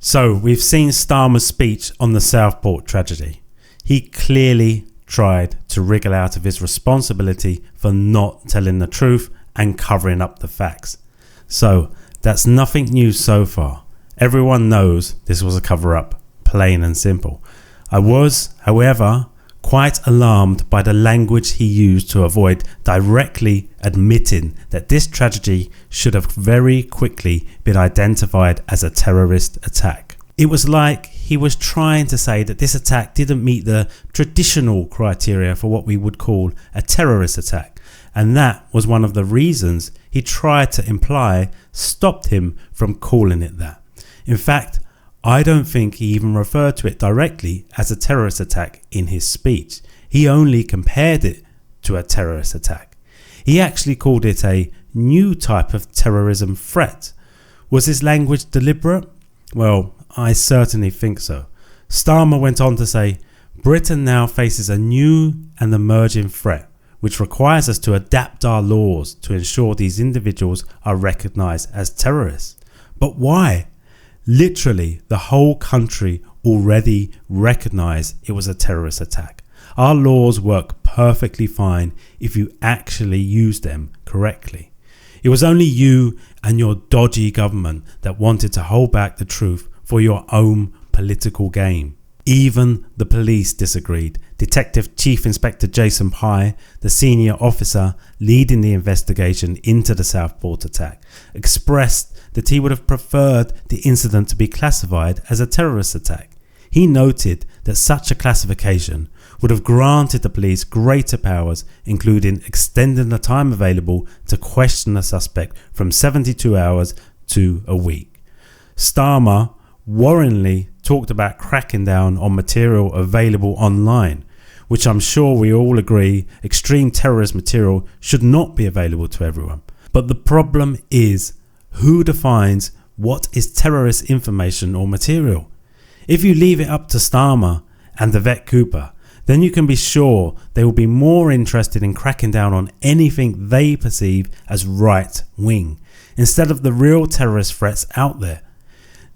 So we've seen Starmer's speech on the Southport tragedy. He clearly tried to wriggle out of his responsibility for not telling the truth and covering up the facts. So that's nothing new so far. Everyone knows this was a cover-up, plain and simple. I was, however, quite alarmed by the language he used to avoid directly admitting that this tragedy should have very quickly been identified as a terrorist attack. It was like he was trying to say that this attack didn't meet the traditional criteria for what we would call a terrorist attack, and that was one of the reasons he tried to imply stopped him from calling it that. In fact, I don't think he even referred to it directly as a terrorist attack in his speech. He only compared it to a terrorist attack. He actually called it a new type of terrorism threat. Was his language deliberate? Well, I certainly think so. Starmer went on to say, Britain now faces a new and emerging threat, which requires us to adapt our laws to ensure these individuals are recognised as terrorists. But why? Literally, the whole country already recognised it was a terrorist attack. Our laws work perfectly fine if you actually use them correctly. It was only you and your dodgy government that wanted to hold back the truth for your own political game. Even the police disagreed. Detective Chief Inspector Jason Pye, the senior officer leading the investigation into the Southport attack, expressed that he would have preferred the incident to be classified as a terrorist attack. He noted that such a classification would have granted the police greater powers, including extending the time available to question a suspect from 72 hours to a week. Starmer worryingly talked about cracking down on material available online, which I'm sure we all agree extreme terrorist material should not be available to everyone. But the problem is, who defines what is terrorist information or material? If you leave it up to Starmer and the vet Cooper, then you can be sure they will be more interested in cracking down on anything they perceive as right wing, instead of the real terrorist threats out there.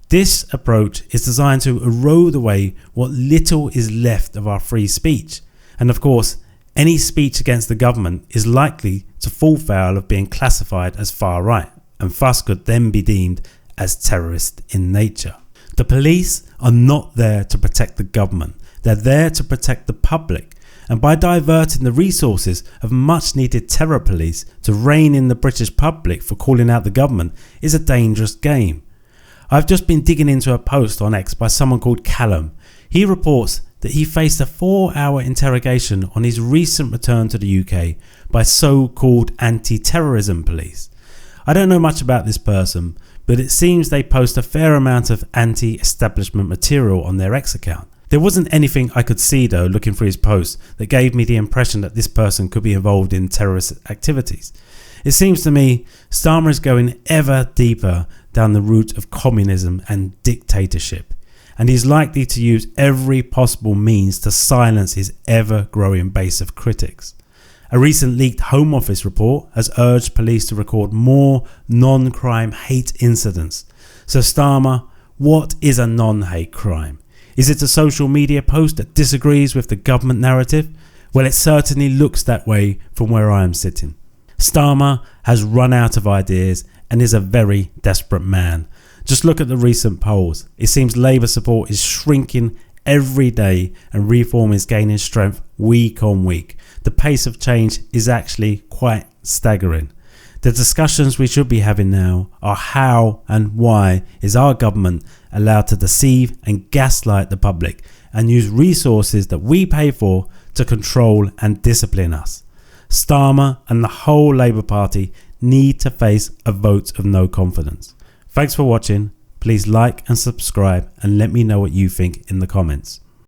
This approach is designed to erode away what little is left of our free speech, and of course any speech against the government is likely to fall foul of being classified as far right, and thus could then be deemed as terrorist in nature. The police are not there to protect the government, they're there to protect the public, and by diverting the resources of much needed terror police to rein in the British public for calling out the government is a dangerous game. I've just been digging into a post on X by someone called Callum. He reports that he faced a 4-hour interrogation on his recent return to the UK by so-called anti-terrorism police. I don't know much about this person, but it seems they post a fair amount of anti-establishment material on their X account. There wasn't anything I could see though looking through his posts that gave me the impression that this person could be involved in terrorist activities. It seems to me Starmer is going ever deeper down the route of communism and dictatorship, and he's likely to use every possible means to silence his ever-growing base of critics. A recent leaked Home Office report has urged police to record more non-crime hate incidents. So Starmer, what is a non-hate crime? Is it a social media post that disagrees with the government narrative? Well, it certainly looks that way from where I am sitting. Starmer has run out of ideas and is a very desperate man. Just look at the recent polls. It seems Labour support is shrinking every day and Reform is gaining strength week on week. The pace of change is actually quite staggering. The discussions we should be having now are how and why is our government allowed to deceive and gaslight the public and use resources that we pay for to control and discipline us. Starmer and the whole Labour Party need to face a vote of no confidence. Thanks for watching. Please like and subscribe and let me know what you think in the comments.